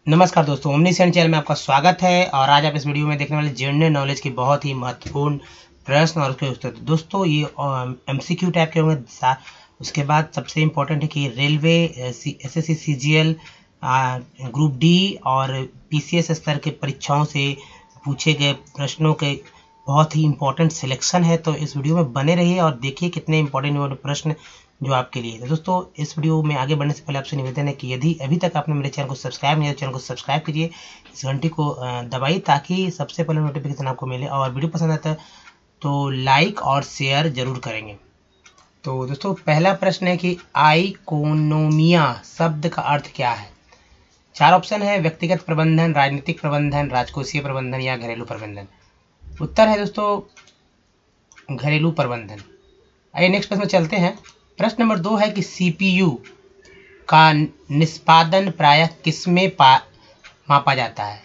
नमस्कार दोस्तों, omniscient channel में आपका स्वागत है। और आज आप इस वीडियो में देखने वाले जनरल नॉलेज के बहुत ही महत्वपूर्ण प्रश्न और उसके उत्तर। दोस्तों ये एमसीक्यू टाइप के होंगे। उसके बाद सबसे इम्पोर्टेंट है कि railway, SSC, CGL, group D और पीसीएस स्तर के परीक्षाओं से पूछे गए प्रश्नों के बहुत ही इम्पोर्टेंट सिलेक्शन है। तो इस वीडियो में बने रहिए और देखिए कितने इम्पोर्टेंट प्रश्न जो आपके लिए है। दोस्तों इस वीडियो में आगे बढ़ने से पहले आपसे निवेदन है कि यदि अभी तक आपने मेरे चैनल को सब्सक्राइब नहीं किया, चैनल को सब्सक्राइब कीजिए, इस घंटी को दबाइए ताकि सबसे पहले नोटिफिकेशन आपको मिले। और वीडियो पसंद आता है तो लाइक और शेयर जरूर करेंगे। तो दोस्तों पहला प्रश्न है कि आइकोनोमिया शब्द का अर्थ क्या है। 4 ऑप्शन है: व्यक्तिगत प्रबंधन, राजनीतिक प्रबंधन, राजकोषीय प्रबंधन या घरेलू प्रबंधन। उत्तर है दोस्तों घरेलू प्रबंधन। आइए नेक्स्ट प्रश्न में चलते हैं। प्रश्न नंबर 2 है कि सीपीयू का निष्पादन प्रायः किसमें मापा जाता है।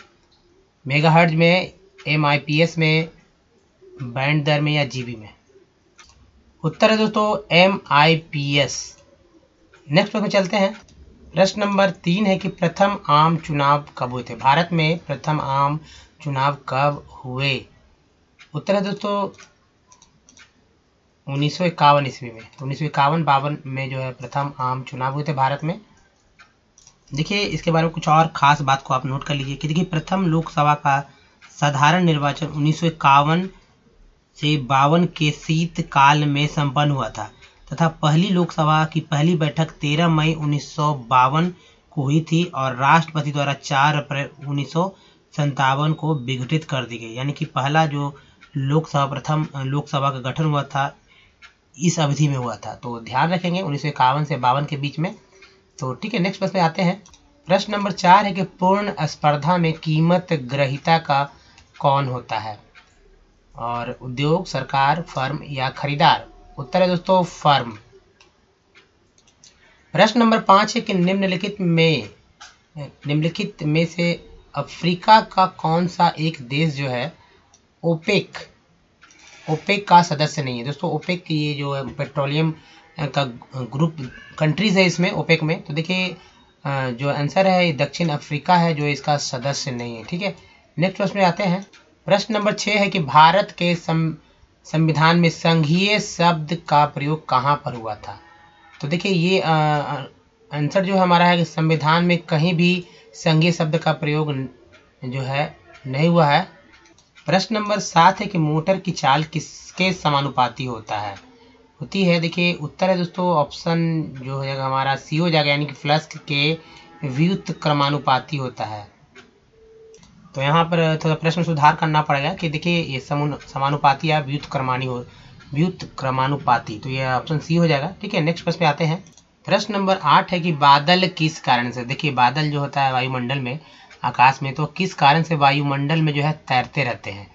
मेगाहर्ट्ज में, एमआईपीएस में, बैंड दर में या जीबी में। उत्तर है दोस्तों एमआईपीएस। नेक्स्ट प्रश्न में चलते हैं। प्रश्न नंबर 3 है कि प्रथम आम चुनाव कब हुए थे। भारत में प्रथम आम चुनाव कब हुए। उत्तर है दोस्तों 1951 ईस्वी में। तो 1951-52 में जो है प्रथम आम चुनाव हुए थे भारत में। देखिए इसके बारे में कुछ और खास बात को आप नोट कर लीजिए कि देखिए प्रथम लोकसभा का साधारण निर्वाचन 1951 से 52 के शीतकाल में संपन्न हुआ था तथा पहली लोकसभा की पहली बैठक 13 मई 1952 को हुई थी और राष्ट्रपति द्वारा 4 अप्रैल 1957 को विघटित कर दी गई। यानी कि पहला जो प्रथम लोकसभा का गठन हुआ था इस अवधि में हुआ था। तो ध्यान रखेंगे 1951 से 52 के बीच में। तो ठीक है, नेक्स्ट प्रश्न पे आते हैं। प्रश्न नंबर 4 है कि पूर्ण स्पर्धा में कीमत ग्रहीता का कौन होता है। और उद्योग, सरकार, फर्म या खरीदार। उत्तर है दोस्तों फर्म। प्रश्न नंबर 5 है कि निम्नलिखित में से अफ्रीका का कौन सा एक देश जो है ओपेक का सदस्य नहीं है। दोस्तों ओपेक ये जो है पेट्रोलियम का ग्रुप कंट्रीज है इसमें, ओपेक में। तो देखिए जो आंसर है दक्षिण अफ्रीका है जो इसका सदस्य नहीं है। ठीक है, नेक्स्ट प्रश्न में आते हैं। प्रश्न नंबर 6 है कि भारत के संविधान में संघीय शब्द का प्रयोग कहाँ पर हुआ था। तो देखिए ये आंसर जो हमारा है कि संविधान में कहीं भी संघीय शब्द का प्रयोग जो है नहीं हुआ है। प्रश्न नंबर 7 है कि मोटर की चाल किसके समानुपाती होती है। देखिए उत्तर है दोस्तों ऑप्शन जो हो जाएगा हमारा सी हो जाएगा, यानी कि फ्लक्स के व्युत्क्रमानुपाती क्रमानुपाती होता है। तो यहाँ पर थोड़ा प्रश्न सुधार करना पड़ेगा कि देखिए ये समानुपाती या व्युत्क्रमानुपाती। तो ये ऑप्शन सी हो जाएगा। ठीक है, नेक्स्ट प्रश्न पे आते हैं। प्रश्न नंबर 8 है कि बादल किस कारण से। देखिए बादल जो होता है वायुमंडल में, आकाश में, तो किस कारण से वायुमंडल में जो है तैरते रहते हैं।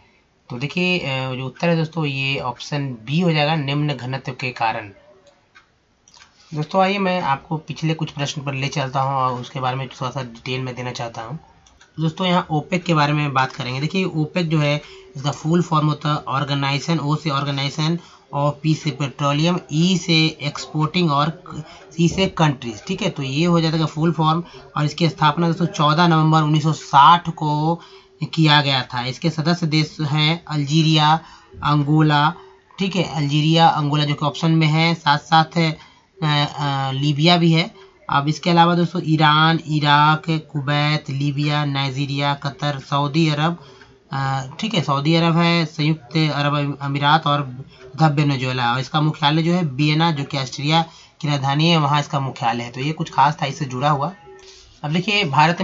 तो देखिए जो उत्तर है दोस्तों ये ऑप्शन बी हो जाएगा, निम्न घनत्व के कारण। दोस्तों आइए मैं आपको पिछले कुछ प्रश्न पर ले चलता हूं और उसके बारे में थोड़ा सा डिटेल में देना चाहता हूं। दोस्तों यहाँ ओपेक के बारे में बात करेंगे। देखिए ओपेक जो है इसका फुल फॉर्म होता है ऑर्गेनाइजेशन, ओ से ऑर्गेनाइजेशन, और पी से पेट्रोलियम, ई से एक्सपोर्टिंग और सी से कंट्रीज। ठीक है, तो ये हो जाता है फुल फॉर्म। और इसकी स्थापना दोस्तों 14 नवंबर 1960 को किया गया था। इसके सदस्य देश हैं अल्जीरिया, अंगोला। ठीक है, अल्जीरिया, अंगोला जो कि ऑप्शन में है, साथ साथ लीबिया भी है। अब इसके अलावा दोस्तों Iran, Iraq, Kuwait, Libya, Nigeria, Qatar, Saudi Arab, ठीक है सऊदी अरब है, संयुक्त अरब अमीरात और वेनेजुएला। और इसका मुख्यालय जो है वियना जो कि ऑस्ट्रिया की राजधानी है, वहाँ इसका मुख्यालय है। तो ये कुछ खास था इससे जुड़ा हुआ। अब देखिए भारत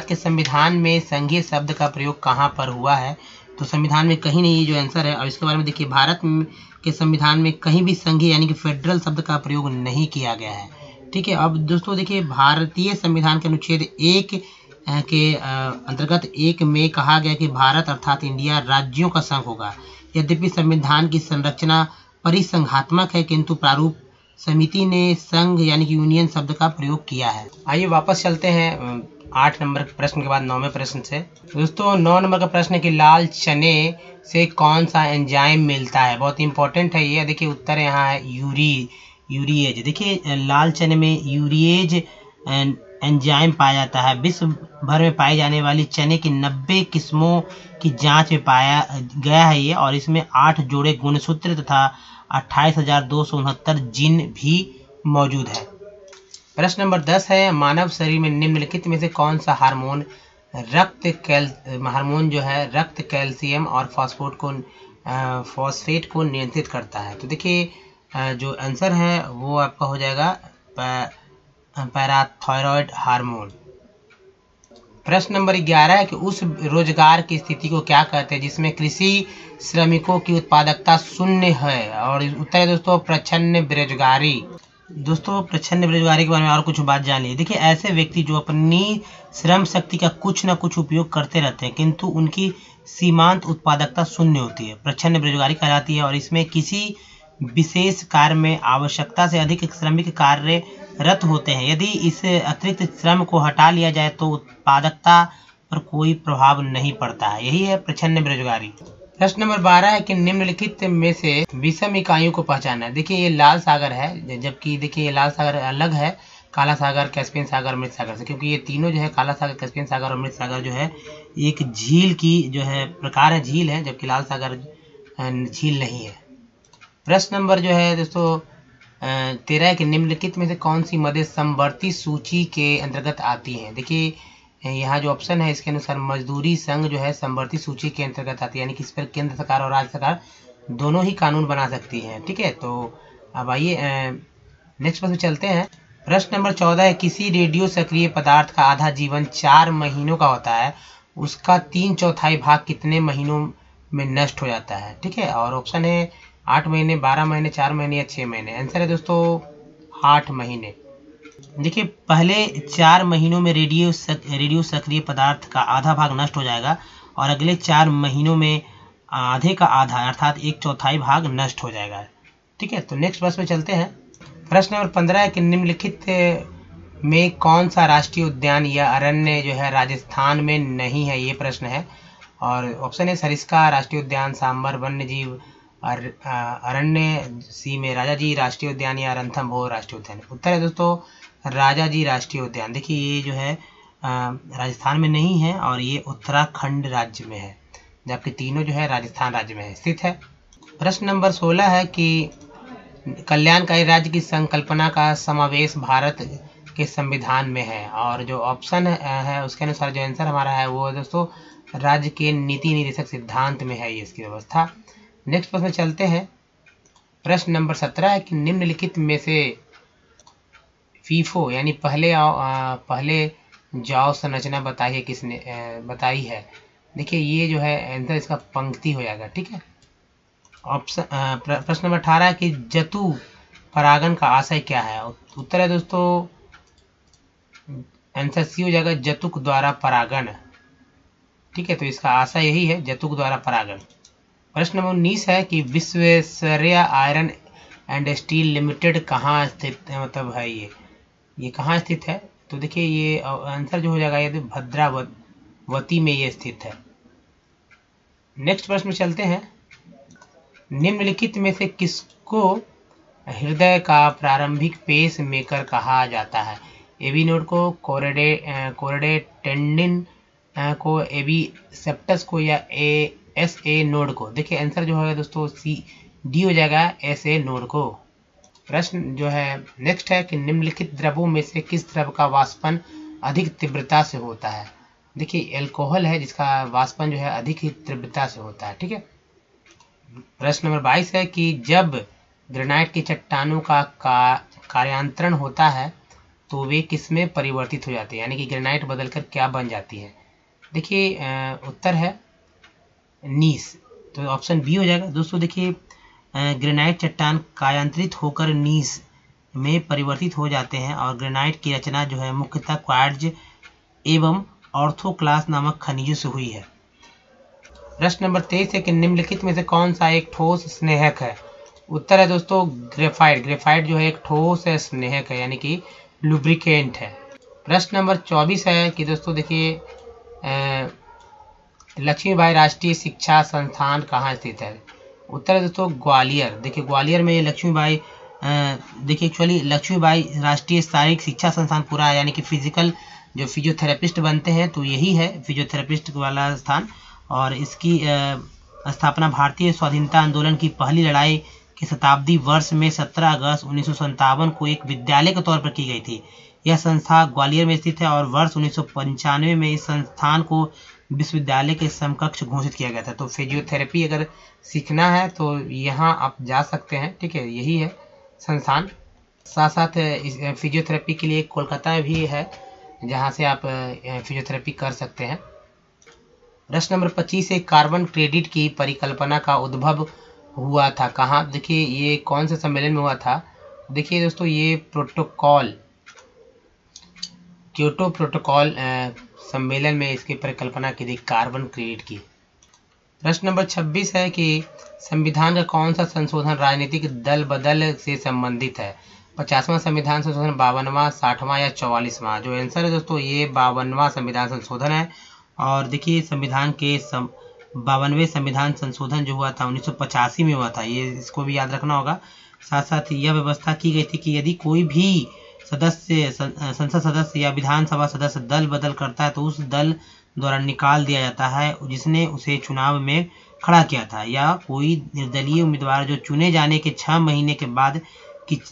के संविधान में संघीय शब्द का प्रयोग कहाँ पर हुआ है। तो संविधान में कहीं नहीं, जो आंसर है। और इसके बारे में देखिए भारत के संविधान में कहीं भी संघीय यानी कि फेडरल शब्द का प्रयोग नहीं किया गया है। ठीक है, अब दोस्तों देखिए भारतीय संविधान के अनुच्छेद 1 के अंतर्गत 1 में कहा गया कि भारत अर्थात इंडिया राज्यों का संघ होगा। यद्यपि संविधान की संरचना परिसंघात्मक है किंतु प्रारूप समिति ने संघ यानी कि यूनियन शब्द का प्रयोग किया है। आइए वापस चलते हैं 8 नंबर प्रश्न के बाद 9वें प्रश्न से। दोस्तों 9 नंबर का प्रश्न है कि लाल चने से कौन सा एंजाइम मिलता है। बहुत इंपॉर्टेंट है ये। देखिए उत्तर यहाँ है यूरिएज। देखिए लाल चने में यूरिएज एंजाइम पाया जाता है। विश्व भर में पाई जाने वाली चने की 90 किस्मों की जांच में पाया गया है ये, और इसमें 8 जोड़े गुणसूत्र तथा 28,269 जीन भी मौजूद है। प्रश्न नंबर 10 है, मानव शरीर में निम्नलिखित में से कौन सा हार्मोन रक्त कैल्शियम और फॉस्फेट को नियंत्रित करता है? तो देखिए जो आंसर है वो आपका हो जाएगा पैराथायरॉयड हार्मोन। प्रश्न नंबर 11 है कि उस रोजगार की स्थिति को क्या कहते हैं जिसमें कृषि श्रमिकों की उत्पादकता शून्य है? और उत्तर है दोस्तों प्रच्छन्न बेरोजगारी। दोस्तों प्रच्छन्न बेरोजगारी के बारे में और कुछ बात जान लीजिए। देखिए ऐसे व्यक्ति जो अपनी श्रम शक्ति का कुछ न कुछ उपयोग करते रहते हैं किंतु उनकी सीमांत उत्पादकता शून्य होती है, प्रच्छन्न बेरोजगारी कहलाती है। और इसमें किसी विशेष कार्य में आवश्यकता से अधिक श्रमिक कार्यरत होते हैं। यदि इस अतिरिक्त श्रम को हटा लिया जाए तो उत्पादकता पर कोई प्रभाव नहीं पड़ता है, यही है प्रच्छन्न बेरोजगारी। प्रश्न नंबर 12 है कि निम्नलिखित में से विषम इकाइयों को पहचानना है। देखिए ये लाल सागर है, जबकि देखिए ये लाल सागर अलग है काला सागर, कैस्पियन सागर, मृत सागर से, क्योंकि ये तीनों जो है काला सागर, कैस्पियन सागर और मृत सागर जो है एक झील की जो है प्रकार है, झील है, जबकि लाल सागर झील नहीं है। प्रश्न नंबर जो है दोस्तों 13 कि निम्नलिखित में से कौन सी मदें समवर्ती सूची के अंतर्गत आती हैं? देखिए यहाँ जो ऑप्शन है इसके अनुसार मजदूरी संघ जो है समवर्ती सूची के अंतर्गत आती है, यानी कि इस पर केंद्र सरकार और राज्य सरकार दोनों ही कानून बना सकती हैं। ठीक है, तो अब आइए नेक्स्ट प्रश्न चलते हैं। प्रश्न नंबर 14 है, किसी रेडियो सक्रिय पदार्थ का आधा जीवन 4 महीनों का होता है, उसका 3/4 भाग कितने महीनों में नष्ट हो जाता है? ठीक है, और ऑप्शन है 8 महीने, 12 महीने, 4 महीने या 6 महीने। आंसर है दोस्तों 8 महीने। देखिए पहले 4 महीनों में रेडियो सक्रिय पदार्थ का आधा भाग नष्ट हो जाएगा और अगले 4 महीनों में आधे का आधा अर्थात 1/4 भाग नष्ट हो जाएगा। ठीक है, तो नेक्स्ट प्रश्न पे चलते हैं। प्रश्न नंबर 15 है कि निम्नलिखित में कौन सा राष्ट्रीय उद्यान या अरण्य जो है राजस्थान में नहीं है? ये प्रश्न है, और ऑप्शन है सरिस्का राष्ट्रीय उद्यान, सांबर वन्य जीव अरण्य, सी में राजाजी राष्ट्रीय उद्यान या रणथंभौर राष्ट्रीय उद्यान। उत्तर है दोस्तों राजाजी राष्ट्रीय उद्यान। देखिए ये जो है राजस्थान में नहीं है और ये उत्तराखंड राज्य में है, जबकि तीनों जो है राजस्थान राज्य में स्थित है। प्रश्न नंबर 16 है कि कल्याणकारी राज्य की संकल्पना का समावेश भारत के संविधान में है, और जो ऑप्शन है उसके अनुसार जो आंसर हमारा है वो दोस्तों राज्य के नीति निर्देशक सिद्धांत में है ये इसकी व्यवस्था। नेक्स्ट प्रश्न चलते हैं। प्रश्न नंबर 17 है कि निम्नलिखित में से फीफो यानी पहले जाओ संरचना बताइए किसने बताई है? देखिए ये जो है आंसर इसका पंक्ति हो जाएगा। ठीक है, ऑप्शन प्रश्न नंबर 18 है कि जतु परागण का आशय क्या है? उत्तर है दोस्तों आंसर सी हो जाएगा जतुक द्वारा परागण। ठीक है, तो इसका आशय यही है जतुक द्वारा परागण। प्रश्न नंबर 19 है कि Visvesvaraya iron and steel limited कहाँ स्थित मतलब है? ये कहाँ स्थित है? तो देखिए ये आंसर जो हो जाएगा ये भद्रावती में ये स्थित है। नेक्स्ट प्रश्न में चलते हैं। निम्नलिखित में से किसको हृदय का प्रारंभिक पेस मेकर कहा जाता है? एबी नोड को, कोरेडे टेंडिन को, एबी सेप्टस को या एसए नोड को? देखिए आंसर जो है दोस्तों डी हो जाएगा एसए नोड को। प्रश्न जो है नेक्स्ट है कि निम्नलिखित द्रवों में से किस द्रव का वाष्पन अधिक तीव्रता से होता है? देखिए एल्कोहल है जिसका वाष्पन जो है अधिक ही तीव्रता से होता है। ठीक है, प्रश्न नंबर 22 है कि जब ग्रेनाइट की चट्टानों का कार्यांतरण होता है तो वे किसमें परिवर्तित हो जाते हैं, यानी कि ग्रेनाइट बदलकर क्या बन जाती है? देखिए उत्तर है नीस, तो ऑप्शन बी हो जाएगा। दोस्तों देखिए ग्रेनाइट चट्टान कायांतरित होकर नीस में परिवर्तित हो जाते हैं और ग्रेनाइट की रचना जो है मुख्यतः क्वार्ट्ज एवं ऑर्थोक्लास नामक खनिजों से हुई है। प्रश्न नंबर 23 है कि निम्नलिखित में से कौन सा एक ठोस स्नेहक है? उत्तर है दोस्तों ग्रेफाइट। ग्रेफाइट जो है एक ठोस स्नेहक है, यानी कि लुब्रिकेंट है। प्रश्न नंबर 24 है कि दोस्तों देखिए लक्ष्मीबाई राष्ट्रीय शिक्षा संस्थान कहाँ स्थित है? उत्तर है दोस्तों ग्वालियर। देखिए ग्वालियर में लक्ष्मीबाई देखिए एक्चुअली लक्ष्मीबाई राष्ट्रीय शारीरिक शिक्षा संस्थान पूरा यानी कि फिजिकल जो फिजियोथेरेपिस्ट बनते हैं तो यही है फिजियोथेरेपिस्ट वाला स्थान। और इसकी स्थापना भारतीय स्वाधीनता आंदोलन की पहली लड़ाई के शताब्दी वर्ष में 17 अगस्त 1957 को एक विद्यालय के तौर पर की गई थी। यह संस्था ग्वालियर में स्थित है और वर्ष 1995 में इस संस्थान को विश्वविद्यालय के समकक्ष घोषित किया गया था। तो फिजियोथेरेपी अगर सीखना है तो यहाँ आप जा सकते हैं, ठीक है, यही है संस्थान। साथ साथ इस फिजियोथेरेपी के लिए कोलकाता में भी है जहाँ से आप फिजियोथेरेपी कर सकते हैं। प्रश्न नंबर 25 है कार्बन क्रेडिट की परिकल्पना का उद्भव हुआ था कहाँ? देखिए ये कौन से सम्मेलन में हुआ था? देखिए दोस्तों ये क्योटो प्रोटोकॉल सम्मेलन में इसकी परिकल्पना की थी कार्बन क्रेडिट की। प्रश्न नंबर 26 है कि संविधान का कौन सा संशोधन राजनीतिक दल बदल से संबंधित है? 50वां संविधान संशोधन, 52वां, 60वां या 44वां? जो आंसर है दोस्तों ये 52वां संविधान संशोधन है। और देखिए संविधान के 52वें संविधान संशोधन जो हुआ था 1985 में हुआ था, ये इसको भी याद रखना होगा। साथ साथ यह व्यवस्था की गई थी कि यदि कोई भी संसद सदस्य या विधानसभा सदस्य दल बदल करता है तो उस दल द्वारा निकाल दिया जाता है जिसने उसे चुनाव में खड़ा किया था, या कोई निर्दलीय उम्मीदवार जो चुने जाने के 6 महीने के बाद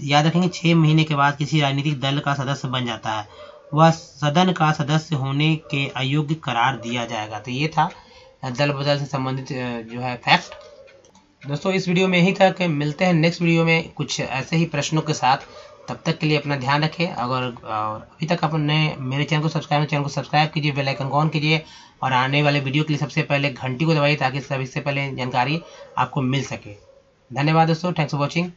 याद रखेंगे 6 महीने के बाद किसी राजनीतिक दल का सदस्य बन जाता है, वह सदन का सदस्य होने के अयोग्य करार दिया जाएगा। तो ये था दल बदल से संबंधित जो है फैक्ट। दोस्तों इस वीडियो में यही तक, मिलते हैं नेक्स्ट वीडियो में कुछ ऐसे ही प्रश्नों के साथ। तब तक के लिए अपना ध्यान रखें। अगर अभी तक आपने मेरे चैनल को सब्सक्राइब कीजिए, बेल आइकन ऑन कीजिए और आने वाले वीडियो के लिए सबसे पहले घंटी को दबाइए ताकि सबसे पहले जानकारी आपको मिल सके। धन्यवाद दोस्तों, थैंक्स फॉर वॉचिंग।